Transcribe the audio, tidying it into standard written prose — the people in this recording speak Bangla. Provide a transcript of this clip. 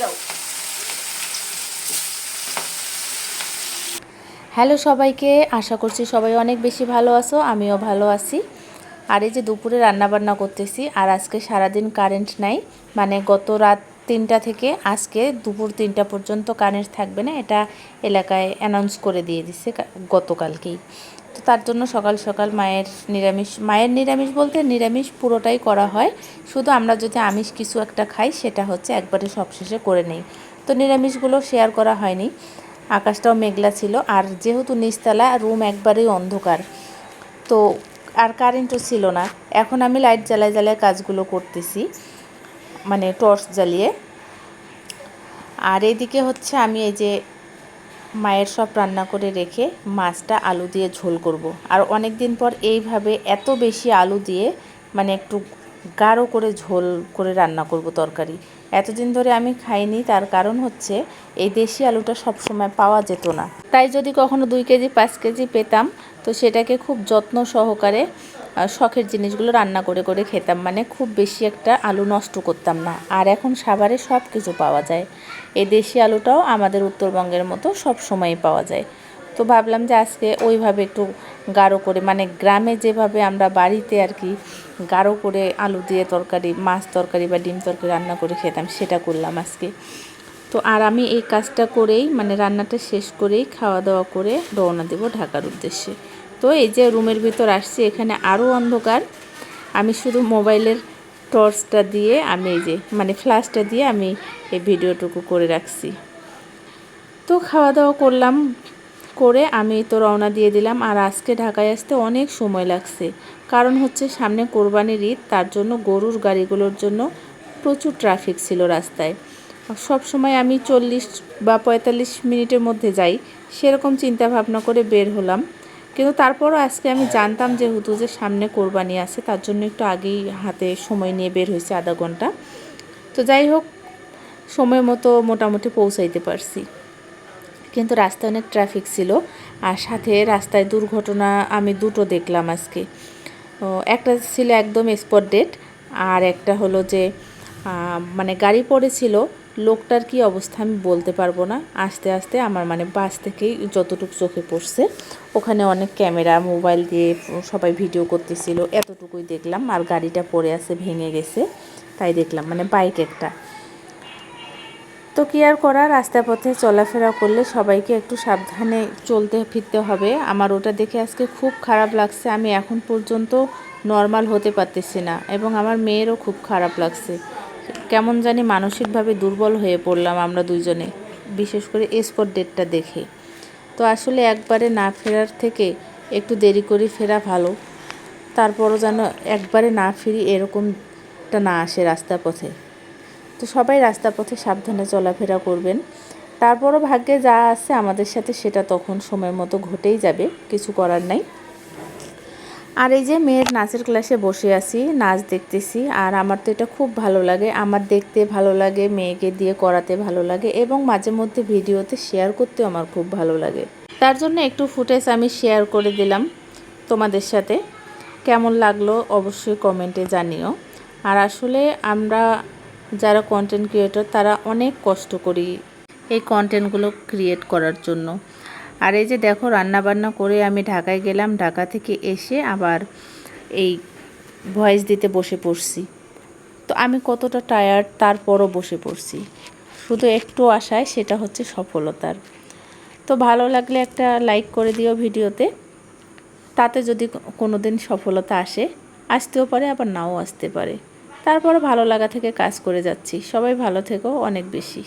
দাও। হ্যালো সবাইকে, আশা করছি সবাই অনেক বেশি ভালো আছো, আমিও ভালো আছি। আর এই যে দুপুরে রান্না বান্না করতেছি, আর আজকে সারাদিন কারেন্ট নাই, মানে গত রাত 3টা থেকে আজকে দুপুর 3টা পর্যন্ত কারেন্ট থাকবে না, এটা এলাকায় অ্যানাউন্স করে দিয়ে দিছে গতকালকেই। তো তার জন্য সকাল সকাল মায়ের নিরামিষ বলতে নিরামিষ পুরোটাই করা হয়, শুধু আমরা যদি আমিষ কিছু একটা খাই সেটা হচ্ছে একবারে সবশেষে করে নেই। তো নিরামিষগুলো শেয়ার করা হয়নি। আকাশটাও মেঘলা ছিল, আর যেহেতু নিচতলা রুম একবারেই অন্ধকার, তো আর কারেন্টও ছিল না। এখন আমি লাইট জ্বালায় জ্বালায় কাজগুলো করতেছি, মানে টর্চ জ্বালিয়ে। আর এইদিকে হচ্ছে আমি এই যে মায়ের সব রান্না করে রেখে মাছটা আলু দিয়ে ঝোল করব। আর অনেক দিন পর এইভাবে এত বেশি আলু দিয়ে মানে একটু গাঢ় করে ঝোল করে রান্না করব তরকারি। এতদিন ধরে আমি খাইনি, তার কারণ হচ্ছে এই দেশি আলুটা সব সময় পাওয়া যেত না। তাই যদি কখনো 2 কেজি 5 কেজি পেতাম, তো সেটাকে খুব যত্ন সহকারে শখের জিনিসগুলো রান্না করে করে খেতাম, মানে খুব বেশি একটা আলু নষ্ট করতাম না। আর এখন সাভারে সব কিছু পাওয়া যায়, এই দেশি আলুটাও আমাদের উত্তরবঙ্গের মতো সব সময়ই পাওয়া যায়। তো ভাবলাম যে আজকে ওইভাবে একটু গাঢ় করে, মানে গ্রামে যেভাবে আমরা বাড়িতে আর কি গাঢ় করে আলু দিয়ে তরকারি, মাছ তরকারি বা ডিম তরকারি রান্না করে খেতাম, সেটা করলাম আজকে। তো আর আমি এই কাজটা করেই, মানে রান্নাটা শেষ করেই খাওয়া দাওয়া করে রওনা দেব ঢাকার উদ্দেশ্যে। তো এই যে রুমের ভিতর আসছি, এখানে আরও অন্ধকার। আমি শুধু মোবাইলের টর্চটা দিয়ে আমি এই যে মানে ফ্ল্যাশটা দিয়ে আমি এই ভিডিওটুকু করে রাখছি। তো খাওয়া দাওয়া করলাম, করে আমি তো রওনা দিয়ে দিলাম। আর আজকে ঢাকায় আসতে অনেক সময় লাগছে, কারণ হচ্ছে সামনে কোরবানির ঈদ, তার জন্য গরুর গাড়িগুলোর জন্য প্রচুর ট্রাফিক ছিল রাস্তায়। সব সময় আমি 40 বা 45 মিনিটের মধ্যে যাই, সেরকম চিন্তা ভাবনা করে বের হলাম। কিন্তু তারপরও আজকে আমি জানতাম যেহেতু যে সামনে কোরবানি আছে, তার জন্য একটু আগেই হাতে সময় নিয়ে বের হয়েছে, আধা ঘন্টা। তো যাই হোক, সময় মতো মোটামুটি পৌঁছাইতে পারছি। কিন্তু রাস্তায় অনেক ট্রাফিক ছিল, আর সাথে রাস্তায় দুর্ঘটনা আমি দুটো দেখলাম আজকে। একটা ছিল একদম স্পট ডেট, আর একটা হলো যে মানে গাড়ি পড়েছিল, লোকটার কি অবস্থা আমি বলতে পারবো না। আস্তে আস্তে আমার মানে বাস থেকেই যতটুকু চোখে পড়ছে, ওখানে অনেক ক্যামেরা মোবাইল দিয়ে সবাই ভিডিও করতেছিল, এতটুকুই দেখলাম। আর গাড়িটা পড়ে আছে, ভেঙে গেছে, তাই দেখলাম, মানে বাইক একটা। তো কি আর করার, রাস্তার পথে চলাফেরা করলে সবাইকে একটু সাবধানে চলতে ফিরতে হবে। আমার ওটা দেখে আজকে খুব খারাপ লাগছে, আমি এখন পর্যন্ত নর্মাল হতে পারতেছি না, এবং আমার মেয়েরও খুব খারাপ লাগছে। কেমন জানি মানসিকভাবে দুর্বল হয়ে পড়লাম আমরা দুইজনে, বিশেষ করে স্পট ডেটটা দেখে। তো আসলে একবারে না ফেরার থেকে একটু দেরি করে ফেরা ভালো। তারপরও যেন একবারে না ফিরি এরকমটা না আসে রাস্তার পথে। তো সবাই রাস্তার পথে সাবধানে চলাফেরা করবেন। তারপরও ভাগ্যে যা আছে আমাদের সাথে, সেটা তখন সময় মতো ঘটেই যাবে, কিছু করার নাই। আর এই যে মেয়ের নাচের ক্লাসে বসে আছি, নাচ দেখতেছি। আর আমার তো এটা খুব ভালো লাগে, আমার দেখতে ভালো লাগে, মেয়েকে দিয়ে করাতে ভালো লাগে, এবং মাঝে মধ্যে ভিডিওতে শেয়ার করতেও আমার খুব ভালো লাগে। তার জন্য একটু ফুটেজ আমি শেয়ার করে দিলাম তোমাদের সাথে। কেমন লাগলো অবশ্যই কমেন্টে জানিও। আর আসলে আমরা যারা কন্টেন্ট ক্রিয়েটর, তারা অনেক কষ্ট করি এই কন্টেন্টগুলো ক্রিয়েট করার জন্য। আর এই যে দেখো, রান্নাবান্না করে আমি ঢাকায় গেলাম, ঢাকা থেকে এসে আবার এই ভয়েস দিতে বসে পড়ছি। তো আমি কতটা টায়ার্ড, তারপরও বসে পড়ছি শুধু একটু আশায়, সেটা হচ্ছে সফলতার। তো ভালো লাগলে একটা লাইক করে দিও ভিডিওতে, তাতে যদি কোনো দিন সফলতা আসতেও পারে, আবার নাও আসতে পারে। তারপরও ভালো লাগা থেকে কাজ করে যাচ্ছি। সবাই ভালো থেকো অনেক বেশি।